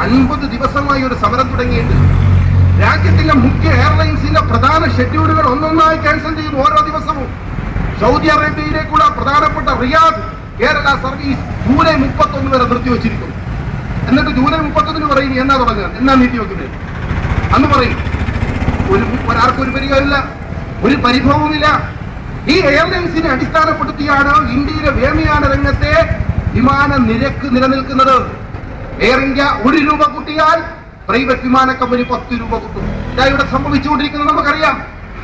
50 ദിവസമായി ഒരു സമരം തുടങ്ങിയിട്ടുണ്ട്. രാജ്യത്തിന്റെ മുഖ്യ എയർലൈൻസിന്റെ പ്രധാന ഷെഡ്യൂളുകൾ ഒന്നൊന്നായി ക്യാൻസൽ ചെയ്യുന്നു ഓരോ ദിവസവും. സൗദി അറേബ്യയിലേക്കുള്ള പ്രധാനപ്പെട്ട റിയാദ് കേരള സർവീസ് ജൂലൈ 31 വരെ നിർത്തിവെച്ചിരിക്കുന്നു. എന്നിട്ട് ജൂലൈ 31 പറയും എന്നാ തുടങ്ങുക, എന്നാ നീട്ടി വെക്കുന്നത് അന്ന് പറയും. ഒരാൾക്കും ഒരു പരിഹാരമില്ല, ഒരു പരിഭവവുമില്ല. ഈ എയർലൈൻസിനെ അടിസ്ഥാനപ്പെടുത്തിയാണ് ഇന്ത്യയിലെ വ്യോമയാന രംഗത്തെ വിമാന നിരക്ക് നിലനിൽക്കുന്നത്. എയർ ഇന്ത്യ 1 രൂപ കൂട്ടിയാൽ പ്രൈവറ്റ് വിമാന കമ്പനി 10 രൂപ കൂട്ടും. ഇതാ ഇവിടെ സംഭവിച്ചുകൊണ്ടിരിക്കുന്നത് നമുക്കറിയാം.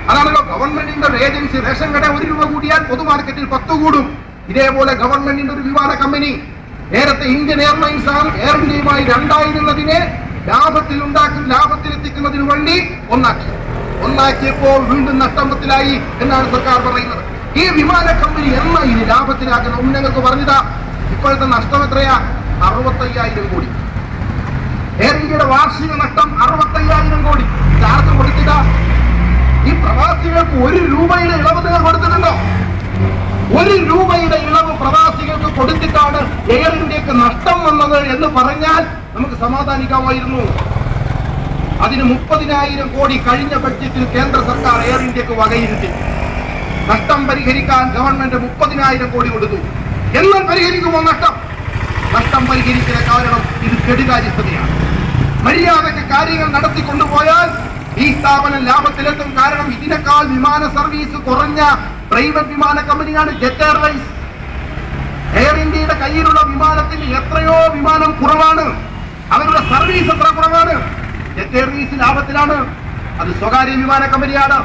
അതാണല്ലോ ഗവൺമെന്റിന്റെ ഏജൻസി റേഷൻ കട 1 രൂപ കൂടിയാൽ പൊതു മാർക്കറ്റിൽ 10 കൂടും. ഇതേപോലെ ഗവൺമെന്റിന്റെ ഒരു വിമാന കമ്പനി നേരത്തെ ഇന്ത്യൻ എയർലൈൻസ് ആണ് എയർ ഇന്ത്യയുമായി രണ്ടായിരുന്നതിനെ ലാഭത്തിലെത്തിക്കുന്നതിന് വേണ്ടി ഒന്നാക്കിയപ്പോൾ വീണ്ടും നഷ്ടത്തിലായി എന്നാണ് സർക്കാർ പറയുന്നത്. ഈ വിമാന കമ്പനി എന്നാ ഇനി ലാഭത്തിലാക്കണം? ഞങ്ങൾക്ക് പറഞ്ഞതാ. ഇപ്പോഴത്തെ നഷ്ടം എത്രയാ? 65,000 കോടി. എയർ ഇന്ത്യയുടെ വാർഷിക നഷ്ടം 65,000 കോടി. ചാർജ് കൊടുത്തില്ല. ഈ പ്രവാസികൾക്ക് 1 രൂപയുടെ ഇളവ് നിങ്ങൾ കൊടുത്തിട്ടുണ്ടോ? 1 രൂപയുടെ ഇളവ് പ്രവാസികൾക്ക് കൊടുത്തിട്ടാണ് എയർ ഇന്ത്യക്ക് നഷ്ടം വന്നത് എന്ന് പറഞ്ഞാൽ നമുക്ക് സമാധാനിക്കാമായിരുന്നു. അതിന് 30,000 കോടി കഴിഞ്ഞ ബഡ്ജറ്റിൽ കേന്ദ്ര സർക്കാർ എയർ ഇന്ത്യക്ക് വകയിരുത്തി. നഷ്ടം പരിഹരിക്കാൻ ഗവൺമെന്റ് 30,000 കോടി കൊടുത്തു. എന്നാൽ പരിഹരിക്കുമോ നഷ്ടം? നഷ്ടം പരിഹരിക്കുന്ന കാരണം ഇത് കെടുകാര്യസ്ഥതയാണ്. മര്യാദയ്ക്ക് കാര്യങ്ങൾ നടത്തിക്കൊണ്ടുപോയാൽ ഈ സ്ഥാപനം ലാഭത്തിലെത്തും. കാരണം ഇതിനേക്കാൾ വിമാന സർവീസ് കുറഞ്ഞ പ്രൈവറ്റ് വിമാന കമ്പനിയാണ് ജെറ്റ് എയർവൈസ്. എയർ ഇന്ത്യയുടെ കയ്യിലുള്ള വിമാനത്തിന് എത്രയോ വിമാനം കുറവാണ്. അവരുടെ സർവീസ് എത്ര കുറവാണ്. ജെറ്റ് എയർവൈസ് ലാഭത്തിലാണ്. അത് സ്വകാര്യ വിമാന കമ്പനിയാണ്.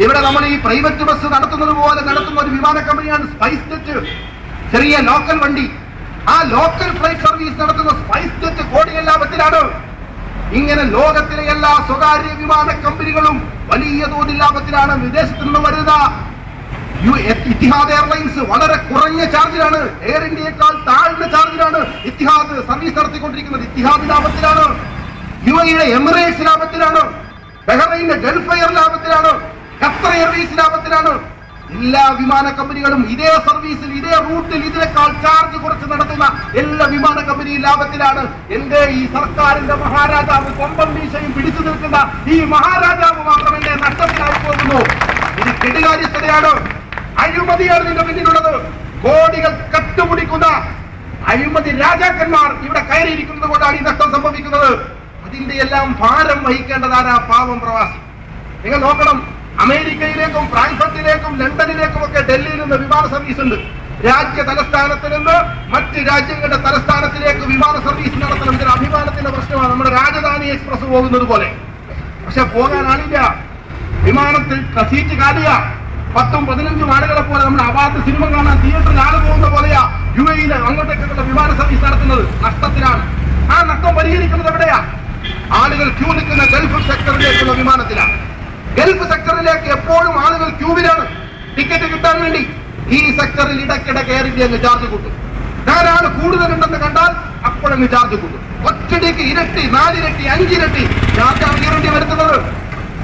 ഇവിടെ നമ്മൾ ഈ പ്രൈവറ്റ് ബസ് നടത്തുന്നത് പോലെ നടത്തുന്ന ഒരു വിമാന കമ്പനിയാണ് സ്പൈസ് ജെറ്റ്. ചെറിയ ലോക്കൽ വണ്ടി, ആ ലോക്കൽ ഫ്ലൈറ്റ് സർവീസ് നടത്തുന്ന സ്പൈസ് ജെറ്റ് കോടികൾ ലാഭത്തിലാണ്. ഇങ്ങനെ ലോകത്തിലെ എല്ലാ സ്വകാര്യ വിമാന കമ്പനികളും വലിയ തോതിൽ ലാഭത്തിലാണ്. വിദേശത്ത് നിന്ന് വരുന്ന ഇത്തിഹാദ് എയർലൈൻസ് വളരെ കുറഞ്ഞ ചാർജിലാണ്, എയർ ഇന്ത്യയേക്കാൾ താഴ്ന്ന ചാർജിലാണ് ഇത്തിഹാദ് സർവീസ് നടത്തിക്കൊണ്ടിരിക്കുന്നത്. ഇത്തിഹാദ് ലാഭത്തിലാണ്. യുഎഇയുടെ എമിറേറ്റ്സ് ലാഭത്തിലാണ്. ബഹ്റൈന്റെ ഗൾഫ് എയർ ലാഭത്തിലാണ്. ഖത്തർ എയർവേസ് ലാഭത്തിലാണ്. എല്ലാ വിമാന കമ്പനികളും ഇതേ സർവീസിൽ ഇതേ റൂട്ടിൽ ഇതിനേക്കാൾ ചാർജ് കുറച്ച് നടത്തുന്ന എല്ലാ വിമാന കമ്പനിയും ലാഭത്തിലാണ്. എന്റെ ഈ സർക്കാരിന്റെ മഹാരാജാവ് കൊമ്പം വീശയും പിടിച്ചു നിൽക്കുന്ന ഈ മഹാരാജാവ് മാത്രം എന്റെ നഷ്ടത്തിലായി പോകുന്നു. ഇത് കെടുകാര്യസ്ഥതയാണ്. അഴിമതിയാണ് ഇതിന്റെ പിന്നിലുള്ളത്. കോടികൾ കട്ടുപിടിക്കുന്ന അഴിമതി രാജാക്കന്മാർ ഇവിടെ കയറിയിരിക്കുന്നത് കൊണ്ടാണ് ഈ നഷ്ടം സംഭവിക്കുന്നത്. അതിന്റെ എല്ലാം ഭാരം വഹിക്കേണ്ടതാണ് ആ പാവം പ്രവാസി. നിങ്ങൾ നോക്കണം, അമേരിക്കയിലേക്കും ഫ്രാങ്ക്ഫർട്ടിലേക്കും ലണ്ടനിലേക്കും ഒക്കെ ഡൽഹിയിൽ നിന്ന് വിമാന സർവീസ് ഉണ്ട്. രാജ്യ തലസ്ഥാനത്ത് നിന്ന് മറ്റ് രാജ്യങ്ങളുടെ തലസ്ഥാനത്തിലേക്ക് വിമാന സർവീസ് നടത്തണം. ഇതൊരു അഭിമാനത്തിന്റെ പ്രശ്നമാണ്. നമ്മുടെ രാജധാനി എക്സ്പ്രസ് പോകുന്നത് പോലെ. പക്ഷെ പോകാൻ ആളില്ല. വിമാനത്തിൽ സീറ്റ് കാലിയ 10-15 ആളുകളെ പോലെ നമ്മുടെ അവാർഡ് സിനിമ കാണാൻ തിയേറ്ററിൽ ആള് പോകുന്ന പോലെയാ യുഎഇയിൽ അങ്ങോട്ടേക്കുള്ള വിമാന സർവീസ് നടത്തുന്നത്. നഷ്ടത്തിലാണ്. ആ നഷ്ടം പരിഹരിക്കുന്നത് എവിടെയാ? ആളുകൾ ക്യൂ നിൽക്കുന്ന ഗൾഫ് സെക്ടറിലേക്കുള്ള വിമാനത്തിലാണ്. ഗൾഫ് സെക്ടറിലേക്ക് എപ്പോഴും ആളുകൾ ക്യൂവിലാണ് ടിക്കറ്റ് കിട്ടാൻ വേണ്ടി. ഈ സെക്ടറിൽ ഇടയ്ക്കിടെ എയർ ഇന്ത്യ അങ്ങ് ചാർജ് കൂട്ടും. ധാരാള് കൂടുതലുണ്ടെന്ന് കണ്ടാൽ അപ്പോഴങ്ങ് ചാർജ് കൂട്ടും. ഒറ്റടിക്ക് ഇരട്ടി, 4 ഇരട്ടി, 5 ഇരട്ടി ചാർജാണ് എയർ ഇന്ത്യ വരുത്തുന്നത്.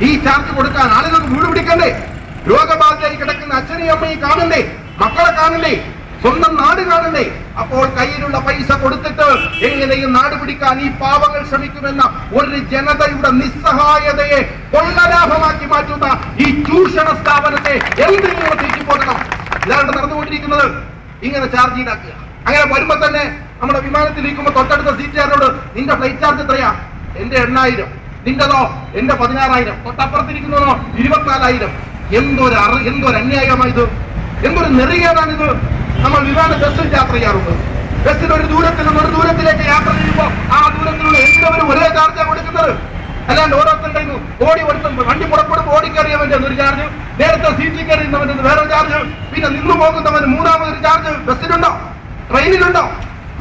ഈ ചാർജ് കൊടുക്കാൻ ആളുകൾക്ക് വീട് പിടിക്കണ്ടേ? രോഗബാധയായി കിടക്കുന്ന അച്ഛനെയും അമ്മയും കാണണ്ടേ? മക്കളെ കാണണ്ടേ? സ്വന്തം നാട് കാണണ്ടേ? അപ്പോൾ കയ്യിലുള്ള പൈസ കൊടുത്തിട്ട് എങ്ങനെയും നാട് പിടിക്കാൻ ഈ പാവങ്ങൾ ശ്രമിക്കുമെന്ന ഒരു ജനതയുടെ നിസ്സഹായതയെ കൊള്ളലാഭമാക്കി മാറ്റുന്ന ഈ ചൂഷണ സ്ഥാപനത്തെ എന്തെങ്കിലും തീറ്റിപ്പോകണം. ഇതാണ് നടന്നുകൊണ്ടിരിക്കുന്നത്. ഇങ്ങനെ ചാർജ് ഈടാക്കുക. അങ്ങനെ വരുമ്പോ തന്നെ നമ്മുടെ വിമാനത്തിലിരിക്കുമ്പോ തൊട്ടടുത്ത സീറ്റുകാരോട് നിന്റെ ഫ്ലൈറ്റ് ചാർജ് എത്രയാ? എന്റെ 8,000. നിന്റെതോ? എന്റെ 16,000. തൊട്ടപ്പുറത്തിരിക്കുന്നതോ 24,000. എന്തൊരു അന്യായമായത്! എന്തൊരു നെറികേടാണിത്! നമ്മൾ വിമാന ബസ്സിൽ യാത്ര ചെയ്യാറുണ്ട്. ബസ്സിൽ ഒരു ദൂരത്തിൽ നിന്ന് ഒരു ദൂരത്തിലേക്ക് യാത്ര ചെയ്യുമ്പോൾ ആ ദൂരത്തിലുള്ള എല്ലാവരും ഒരേ ചാർജാണ് കൊടുക്കുന്നത്. അല്ലാണ്ട് ഓരോരുത്തരുടെയും ഓടി വണ്ടി പുറപ്പെടുമ്പോൾ ഓടിക്കറിയവന്റെ ഒരു ചാർജ്, നേരത്തെ സീറ്റിൽ കയറിയുന്നവന്റെ വേറൊരു ചാർജ്, പിന്നെ നിന്നു പോകുന്നവന് മൂന്നാമതൊരു ചാർജ് ബസ്സിലുണ്ടോ? ട്രെയിനിലുണ്ടോ?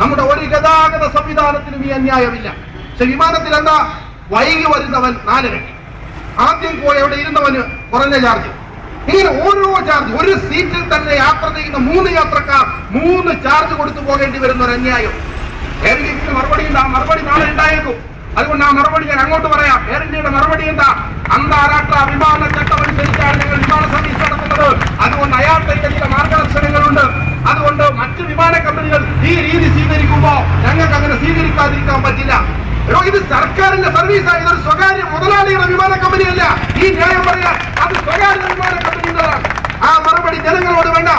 നമ്മുടെ ഒരു ഗതാഗത സംവിധാനത്തിനും ഈ അന്യായമില്ല. പക്ഷെ വിമാനത്തിൽ എന്താ? വൈകി വരുന്നവൻ 4 ഇരട്ടി, ആദ്യം പോയി അവിടെ ഇരുന്നവന് കുറഞ്ഞ ചാർജ്. ഇങ്ങനെ ഓരോ ചാർജ്, ഒരു സീറ്റിൽ തന്നെ യാത്ര ചെയ്യുന്ന 3 യാത്രക്കാർ 3 ചാർജ് കൊടുത്തു പോകേണ്ടി വരുന്ന ഒരു അന്യായം. എയർ ഇന്ത്യക്ക് മറുപടി ഉണ്ട്. ആ മറുപടി നാളെ ഉണ്ടായേക്കും. അതുകൊണ്ട് ആ മറുപടി ഞാൻ അങ്ങോട്ട് പറയാം. എയർ ഇന്ത്യയുടെ മറുപടി എന്താ? അന്താരാഷ്ട്ര വിമാന ചട്ടം അനുസരിച്ചാണ് ഞങ്ങൾ വിമാന സർവീസ് നടത്തുന്നത്. അതുകൊണ്ട് അയാളുടെ ചില മാർഗദർശനങ്ങളുണ്ട്. അതുകൊണ്ട് മറ്റ് വിമാന കമ്പനികൾ ഈ രീതി സ്വീകരിക്കുമ്പോൾ ഞങ്ങൾക്ക് അങ്ങനെ സ്വീകരിക്കാതിരിക്കാൻ പറ്റില്ല. സർവീസാണ്. ഇതൊരു സ്വകാര്യ മുതലാളിയുടെ വിമാന കമ്പനിയല്ല. ഈ ന്യായം പറയാൻ അത് സ്വകാര്യ വിമാന കമ്പനിയുടേതാണ്. ആ മറുപടി ജനങ്ങളോട് വേണ്ട.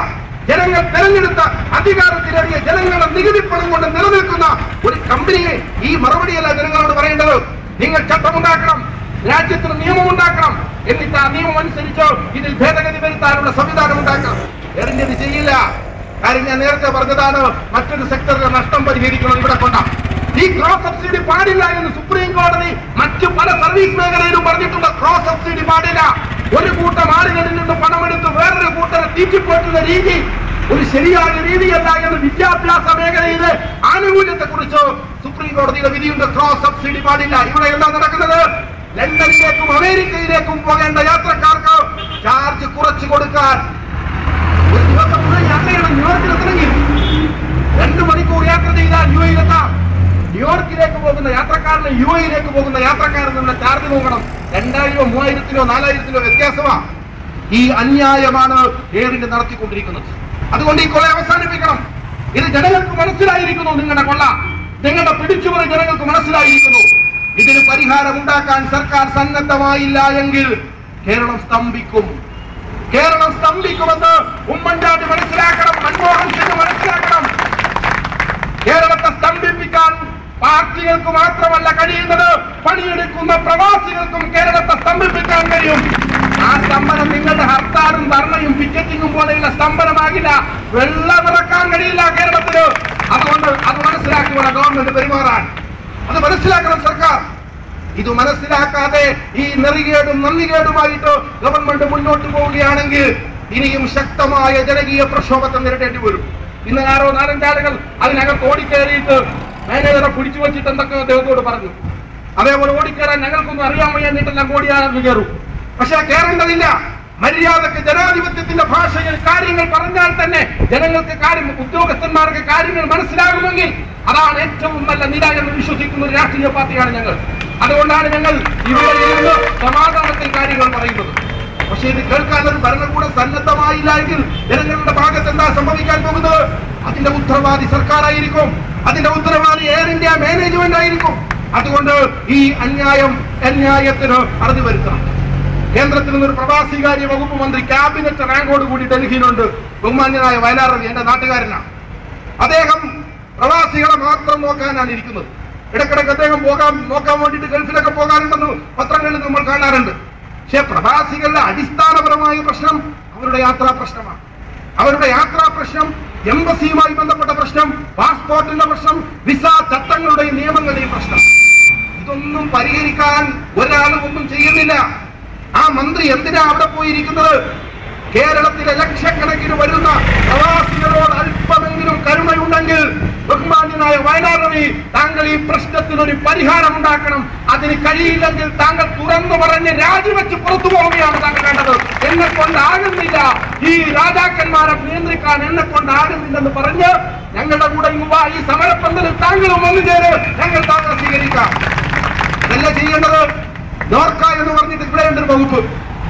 ജനങ്ങൾ തെരഞ്ഞെടുത്ത അധികാരത്തിലേറിയ ജനങ്ങളുടെ നികുതി പണം കൊണ്ട് നിലനിൽക്കുന്ന ഒരു കമ്പനിയെ ഈ മറുപടിയല്ല ജനങ്ങളോട് പറയേണ്ടത്. നിങ്ങൾ ചട്ടമുണ്ടാക്കണം, രാജ്യത്തിന് നിയമമുണ്ടാക്കണം, എന്നിട്ട് ആ നിയമം അനുസരിച്ച് ഇതിൽ ഭേദഗതി വരുത്താനുള്ള സംവിധാനം ഉണ്ടാക്കണം. എറിഞ്ഞത് ചെയ്യില്ല. കാര്യം ഞാൻ നേരത്തെ പറഞ്ഞതാണ്, മറ്റൊരു സെക്ടറിലെ നഷ്ടം പരിഹരിക്കണം ഇവിടെ കൊണ്ടാണ്. ഈ ക്രോസ് സബ്സിഡി പാടില്ല എന്ന് സുപ്രീം കോടതി മറ്റു പല സർവീസ് മേഖലയിലും പറഞ്ഞിട്ടുണ്ട്. ക്രോസ് സബ്സിഡി പാടില്ല. ഒരു കൂട്ടം ആളുകളിൽ നിന്ന് പണമെടുത്ത് വേറൊരു കൂട്ടരെ തീറ്റിപ്പോറ്റുന്ന രീതി ഒരു ശരിയായ രീതിയല്ല എന്ന് വിദ്യാഭ്യാസ മേഖലയിലെ ആനുകൂല്യത്തെ കുറിച്ച് സുപ്രീം കോടതിയുടെ വിധിയുണ്ട്. ക്രോസ് സബ്സിഡി പാടില്ല. ഇവിടെ എന്താ നടക്കുന്നത്? ലണ്ടനിലേക്കും അമേരിക്കയിലേക്കും പോകേണ്ട യാത്രക്കാർക്ക് ചാർജ് കുറച്ചു കൊടുക്കാൻ ഒരു ദിവസം മുഴുവൻ യാത്ര ചെയ്യണം. ന്യൂയോർക്കിലെത്തണമെങ്കിൽ 2 മണിക്കൂർ യാത്ര ചെയ്താൽ യുഎഇയിലെത്താം. ന്യൂയോർക്കിലേക്ക് പോകുന്ന യാത്രക്കാരന് യുഎഇയിലേക്ക് പോകുന്ന യാത്രക്കാരിൽ നിന്ന് ചാർജ് നോക്കണം. 2000, 3000, 4000 വ്യത്യാസമാണ്. ഈ അന്യായമാണ് എയർ ഇന്ത്യ നടത്തിക്കൊണ്ടിരിക്കുന്നത്. അതുകൊണ്ട് ഈ കൊല അവസാനിപ്പിക്കണം. ഇത് ജനങ്ങൾക്ക് മനസ്സിലായിരിക്കുന്നു. നിങ്ങളുടെ കൊള്ള, നിങ്ങളുടെ പിടിച്ചുപറി ജനങ്ങൾക്ക് മനസ്സിലായിരിക്കുന്നു. ഇതിന് പരിഹാരം ഉണ്ടാക്കാൻ സർക്കാർ സന്നദ്ധമായില്ല എങ്കിൽ കേരളം സ്തംഭിക്കും. കേരളം സ്തംഭിക്കുമെന്ന് ഉമ്മൻചാണ്ടി മനസ്സിലാക്കണം, മൻമോഹൻ സിംഗ് മനസ്സിലാക്കണം. കേരളത്തെ സ്തംഭിപ്പിക്കാൻ പാർട്ടികൾക്ക് മാത്രമല്ല കഴിയുന്നത്, പണിയെടുക്കുന്ന പ്രവാസികൾക്കും കേരളത്തെ സ്തംഭിപ്പിക്കാൻ കഴിയും. ആ സ്തംഭനം നിങ്ങളുടെ ഹർത്താലും ധർണയും പിക്കറ്റിങ്ങും പോലെയുള്ള സ്തംഭനമാകില്ല. വെള്ളമിറക്കാൻ കഴിയില്ല കേരളത്തിന്. അതുകൊണ്ട് അത് മനസ്സിലാക്കി വേണം ഗവൺമെന്റ് പെരുമാറാൻ. അത് മനസ്സിലാക്കണം സർക്കാർ. ഇത് മനസ്സിലാക്കാതെ ഈ നെറികേടും നന്ദികേടുമായിട്ട് ഗവൺമെന്റ് മുന്നോട്ട് പോവുകയാണെങ്കിൽ ഇനിയും ശക്തമായ ജനകീയ പ്രക്ഷോഭത്തെ നേരിടേണ്ടി വരും. ഇന്ന് ആരോ 4-5 ആളുകൾ അതിനകത്ത് ഓടിക്കയറിയിട്ട് മാനേജറെ പിടിച്ചു വെച്ചിട്ട് എന്തൊക്കെ അദ്ദേഹത്തോട് പറഞ്ഞു. അതേപോലെ ഓടിക്കയറാൻ ഞങ്ങൾക്കൊന്നും അറിയാൻ വയ്യ, എന്നിട്ടെല്ലാം ഓടിയാണെന്ന് കയറും. പക്ഷെ കയറേണ്ടതില്ല. മര്യാദക്ക് ജനാധിപത്യത്തിന്റെ ഭാഷയിൽ കാര്യങ്ങൾ പറഞ്ഞാൽ തന്നെ ജനങ്ങൾക്ക് കാര്യം, ഉദ്യോഗസ്ഥന്മാർക്ക് കാര്യങ്ങൾ മനസ്സിലാകുമെങ്കിൽ അതാണ് ഏറ്റവും നല്ല നില എന്ന് വിശ്വസിക്കുന്ന ഒരു രാഷ്ട്രീയ പാർട്ടിയാണ് ഞങ്ങൾ. അതുകൊണ്ടാണ് ഞങ്ങൾ ഇവിടെ നിന്ന് സമാധാനത്തിൽ കാര്യങ്ങൾ പറയുന്നത്. പക്ഷെ ഇത് കേൾക്കാൻ ഒരു ഭരണകൂടം സന്നദ്ധമായില്ല എങ്കിൽ ജനങ്ങളുടെ ഭാഗത്ത് എന്താ സംഭവിക്കാൻ പോകുന്നത്? അതിന്റെ ഉത്തരവാദി സർക്കാരായിരിക്കും. അതിന്റെ ഉത്തരവാദി എയർ ഇന്ത്യ മാനേജ്മെന്റ് ആയിരിക്കും. അതുകൊണ്ട് ഈ അന്യായത്തിന് അറുതി വരുത്തണം. കേന്ദ്രത്തിൽ നിന്നൊരു പ്രവാസികാര്യ വകുപ്പ് മന്ത്രി ക്യാബിനറ്റ് റാങ്കോട് കൂടി ഡൽഹിയിലുണ്ട്. ബഹുമാന്യനായ വയലാർ രവി എന്റെ നാട്ടുകാരനാണ്. അദ്ദേഹം പ്രവാസികളെ മാത്രം നോക്കാനാണ് ഇരിക്കുന്നത്. ഇടക്കിടക്ക് അദ്ദേഹം നോക്കാൻ വേണ്ടിയിട്ട് ഗൾഫിലൊക്കെ പോകാറുണ്ടെന്ന് പത്രങ്ങളിൽ നമ്മൾ കാണാറുണ്ട്. പക്ഷെ പ്രവാസികളുടെ അടിസ്ഥാനപരമായ പ്രശ്നം അവരുടെ യാത്രാ പ്രശ്നമാണ്. അവരുടെ യാത്രാ പ്രശ്നം, എംബസിയുമായി ബന്ധപ്പെട്ട പ്രശ്നം, പാസ്പോർട്ടിന്റെ പ്രശ്നം, വിസ ചട്ടങ്ങളുടെയും നിയമങ്ങളുടെയും പ്രശ്നം. ഇതൊന്നും പരിഹരിക്കാൻ ഒരാളും ഒന്നും ചെയ്യുന്നില്ല. ആ മന്ത്രി എന്തിനാ അവിടെ പോയിരിക്കുന്നത്? കേരളത്തിലെ ലക്ഷക്കണക്കിന് വരുന്ന പ്രവാസികളോട് അല്പമെങ്കിലും കരുണയുണ്ടെങ്കിൽ ബഹുമാന്യനായ വയലാർ രവി, താങ്കൾ ഈ പ്രശ്നത്തിനൊരു പരിഹാരം ഉണ്ടാക്കണം. അതിന് കഴിയില്ലെങ്കിൽ താങ്കൾ തുറന്നു പറഞ്ഞ് രാജിവെച്ച് പുറത്തു പോവുകയാണ് താങ്കൾ വേണ്ടത്. എന്നെ കൊണ്ടാകുന്നില്ല, ഈ രാജാക്കന്മാരെ നിയന്ത്രിക്കാൻ എന്നെ കൊണ്ടാകുന്നില്ലെന്ന് പറഞ്ഞ് ഞങ്ങളുടെ കൂടെ ഈ സമരപ്പന്തലിൽ താങ്കളും വന്നു ചേര്, ഞങ്ങൾ താങ്കളെ സ്വീകരിക്കാം. അതല്ല ചെയ്യേണ്ടത്. നോർക്ക എന്ന് പറഞ്ഞിട്ട് ഇവിടെയുണ്ട് ഒരു വകുപ്പ്.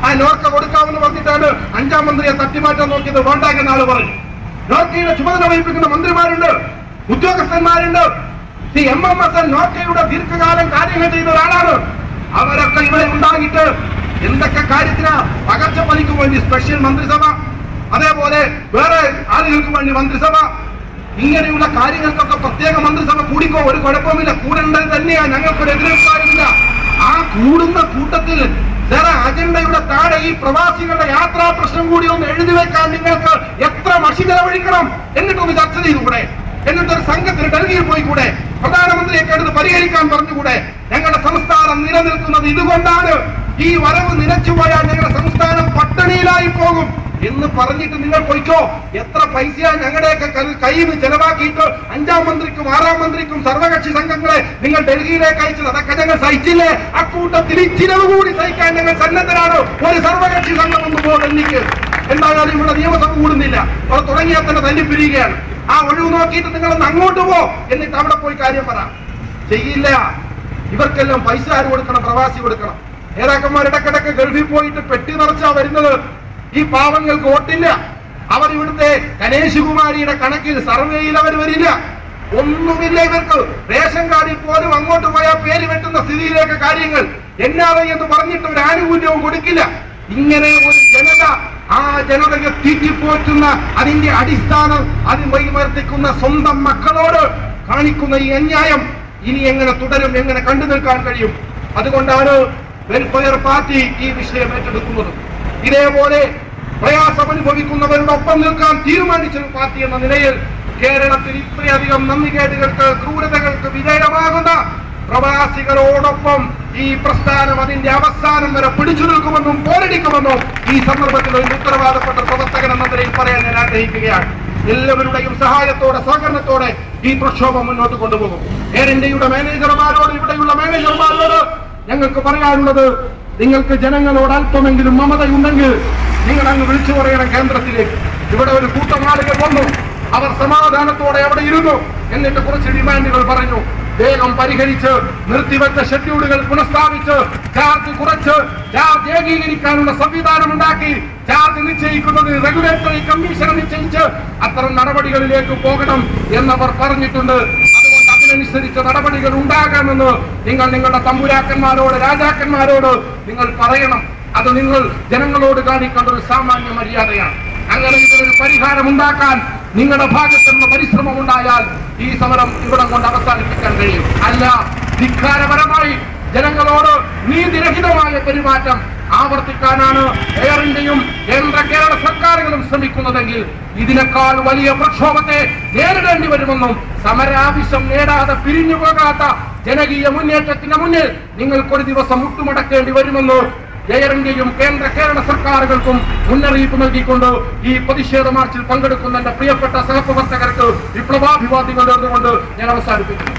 ആ നോർക്ക കൊടുക്കാമെന്ന് പറഞ്ഞിട്ടാണ് 5ാം മന്ത്രിയെ തട്ടിമാറ്റാൻ നോക്കിയത്. വേണ്ടാക്കുന്ന ആള് പറഞ്ഞു. നോർക്കയുടെ ചുമതല വഹിപ്പിക്കുന്ന മന്ത്രിമാരുണ്ട്, ഉദ്യോഗസ്ഥന്മാരുണ്ട്. MMS നോർക്കയുടെ ദീർഘകാലം കാര്യങ്ങൾ ചെയ്ത ഒരാളാണ്. അവരൊക്കെ ഇവിടെ ഉണ്ടായിട്ട് എന്തൊക്കെ കാര്യത്തിനാ? പകർച്ചപ്പണിക്ക് വേണ്ടി സ്പെഷ്യൽ മന്ത്രിസഭ, അതേപോലെ വേറെ ആളുകൾക്ക് വേണ്ടി മന്ത്രിസഭ, ഇങ്ങനെയുള്ള കാര്യങ്ങൾക്കൊക്കെ പ്രത്യേക മന്ത്രിസഭ കൂടിക്കോ, ഒരു കുഴപ്പമില്ല. കൂടേണ്ടത് തന്നെയാ, ഞങ്ങൾക്കൊരു എതിരഭിപ്രായമില്ല. ആ കൂടുന്ന കൂട്ടത്തിൽ അജണ്ടയുടെ താഴെ ഈ പ്രവാസികളുടെ യാത്രാ പ്രശ്നം കൂടി ഒന്ന് എഴുതി വെക്കാൻ നിങ്ങൾക്ക് എത്ര മഷി ചെലവഴിക്കണം? എന്നിട്ടൊന്ന് ചർച്ച ചെയ്തുകൂടെ? എന്നിട്ടൊരു സംഘത്തിന് ഡൽഹിയിൽ പോയിക്കൂടെ? പ്രധാനമന്ത്രിയൊക്കെ എടുത്ത് പരിഹരിക്കാൻ പറഞ്ഞുകൂടെ? ഞങ്ങളുടെ സംസ്ഥാനം നിലനിൽക്കുന്നത് ഇതുകൊണ്ടാണ്. ഈ വരവ് നിലച്ചുപോയാൽ ഞങ്ങളുടെ സംസ്ഥാനം പട്ടിണിയിലായി പോകും എന്ന് പറഞ്ഞിട്ട് നിങ്ങൾ പോയിക്കോ. എത്ര പൈസയാ ഞങ്ങളുടെയൊക്കെ കയ്യിൽ നിന്ന് ചെലവാക്കിയിട്ട് 5ാം മന്ത്രിക്കും 6ാം മന്ത്രിക്കും സർവകക്ഷി സംഘങ്ങളെ നിങ്ങൾ ഡൽഹിയിലേക്ക് അയച്ചത്. അതൊക്കെ ഞങ്ങൾ സഹിച്ചില്ലേ? അക്കൂട്ടത്തിൽ ചിലവ് കൂടി സഹിക്കാൻ ഞങ്ങൾ സന്നദ്ധരാണ്. ഒരു സർവകക്ഷി സംഘം ഒന്നും പോ ഡൽഹിക്ക്. എന്തായാലും ഇവിടെ നിയമസഭ കൂടുന്നില്ല. അവർ തുടങ്ങിയാൽ തന്നെ തല്ലിപ്പിരിയുകയാണ്. ആ ഒഴിവ് നോക്കിയിട്ട് നിങ്ങളൊന്ന് അങ്ങോട്ട് പോ, എന്നിട്ട് അവിടെ പോയി കാര്യം പറ. ചെയ്യില്ല. ഇവർക്കെല്ലാം പൈസ ആര് കൊടുക്കണം? പ്രവാസി കൊടുക്കണം. നേതാക്കന്മാർ ഇടക്കിടക്ക് ഗൾഫിൽ പോയിട്ട് പെട്ടി നിറച്ചാ വരുന്നത്. ഈ പാവങ്ങൾക്ക് വോട്ടില്ല. അവർ ഇവിടുത്തെ ഗണേശ് കുമാരിയുടെ കണക്കിൽ സർവേയിൽ അവർ വരില്ല. ഒന്നുമില്ല ഇവർക്ക്. റേഷൻ കാർഡിൽ പോലും അങ്ങോട്ട് പോയാൽ പേര് വെട്ടുന്ന സ്ഥിതിയിലേക്ക് കാര്യങ്ങൾ. NRI എന്ന് പറഞ്ഞിട്ട് ഒരു ആനുകൂല്യവും കൊടുക്കില്ല. ഇങ്ങനെ ഒരു ജനത, ആ ജനതയെ തീറ്റിപ്പോറ്റുന്ന, അതിന്റെ അടിസ്ഥാനം അത് വൈവർത്തിക്കുന്ന സ്വന്തം മക്കളോട് കാണിക്കുന്ന ഈ അന്യായം ഇനി എങ്ങനെ തുടരും, എങ്ങനെ കണ്ടു നിൽക്കാൻ കഴിയും? അതുകൊണ്ടാണ് വെൽഫെയർ പാർട്ടി ഈ വിഷയം ഏറ്റെടുക്കുന്നത്. ഇതേപോലെ പ്രയാസം അനുഭവിക്കുന്നവരുടെ ഒപ്പം നിൽക്കാൻ തീരുമാനിച്ചൊരു പാർട്ടി എന്ന നിലയിൽ കേരളത്തിൽ ഇത്രയധികം നന്ദികേടുകൾക്ക്, ക്രൂരതകൾക്ക് വിധേയമാകുന്ന പ്രവാസികളോടൊപ്പം ഈ പ്രസ്ഥാനം അതിന്റെ അവസാനം വരെ പിടിച്ചു നിൽക്കുമെന്നും പോരടിക്കുമെന്നും ഈ സന്ദർഭത്തിൽ ഒരു ഉത്തരവാദപ്പെട്ട പ്രവർത്തകൻ എന്ന നിലയിൽ പറയാൻ ഞാൻ ആഗ്രഹിക്കുകയാണ്. എല്ലാവരുടെയും സഹായത്തോടെ, സഹകരണത്തോടെ ഈ പ്രക്ഷോഭം മുന്നോട്ട് കൊണ്ടുപോകും. എയർ ഇന്ത്യയുടെ മാനേജർമാരോട്, ഇവിടെയുള്ള മാനേജർമാരോട് ഞങ്ങൾക്ക് പറയാനുള്ളത്, നിങ്ങൾക്ക് ജനങ്ങളോട് അല്പമെങ്കിലും മമതയുണ്ടെങ്കിൽ നിങ്ങൾ അങ്ങ് വിളിച്ചു പറയണം കേന്ദ്രത്തിലേക്ക്. ഇവിടെ ഒരു കൂട്ടം ആളുകൾ വന്നു, അവർ സമാധാനത്തോടെ അവിടെ ഇരുന്നു. എന്നിട്ട് കുറച്ച് ഡിമാൻഡുകൾ പറഞ്ഞു. വേഗം പരിഹരിച്ച് നിർത്തിവെച്ച ഷെഡ്യൂളുകൾ പുനഃസ്ഥാപിച്ച് ചാർജ് കുറച്ച് ചാർജ് ഏകീകരിക്കാനുള്ള സംവിധാനം ഉണ്ടാക്കി ചാർജ് നിശ്ചയിക്കുന്നത് റെഗുലേറ്ററി കമ്മീഷൻ നിശ്ചയിച്ച് അത്തരം നടപടികളിലേക്ക് പോകണം എന്നവർ പറഞ്ഞിട്ടുണ്ട്. അതുകൊണ്ട് അതിനനുസരിച്ച് നടപടികൾ ഉണ്ടാകാമെന്ന് നിങ്ങൾ നിങ്ങളുടെ തമ്പുരാക്കന്മാരോട്, രാജാക്കന്മാരോട് നിങ്ങൾ പറയണം. അത് നിങ്ങൾ ജനങ്ങളോട് കാണിക്കേണ്ട ഒരു സാമാന്യ മര്യാദയാണ്. അങ്ങനെ ഇതിനൊരു പരിഹാരം ഉണ്ടാക്കാൻ നിങ്ങളുടെ ഭാഗത്തു നിന്ന് പരിശ്രമം ഉണ്ടായാൽ ഈ സമരം ഇവിടം കൊണ്ട് അവസാനിപ്പിക്കാൻ കഴിയും. അല്ല, ധിക്കാരപരമായി ജനങ്ങളോട് നീതിരഹിതമായ പെരുമാറ്റം ആവർത്തിക്കാനാണ് എയർ ഇന്ത്യയും കേരള സർക്കാരുകളും ശ്രമിക്കുന്നതെങ്കിൽ ഇതിനേക്കാൾ വലിയ പ്രക്ഷോഭത്തെ നേരിടേണ്ടി വരുമെന്നും സമരാവശ്യം നേടാതെ പിരിഞ്ഞു പോകാത്ത ജനകീയ മുന്നേറ്റത്തിന് മുന്നിൽ നിങ്ങൾക്കൊരു ദിവസം മുട്ടുമടക്കേണ്ടി വരുമെന്ന് എയർ ഇന്ത്യയും കേരള സർക്കാരുകൾക്കും മുന്നറിയിപ്പ് നൽകിക്കൊണ്ട് ഈ പ്രതിഷേധ മാർച്ചിൽ പങ്കെടുക്കുന്ന എന്റെ പ്രിയപ്പെട്ട സഹപ്രവർത്തകർക്ക് വിപ്ലവാഭിവാദ്യങ്ങൾ നേർന്നുകൊണ്ട് ഞാൻ അവസാനിപ്പിക്കുന്നു.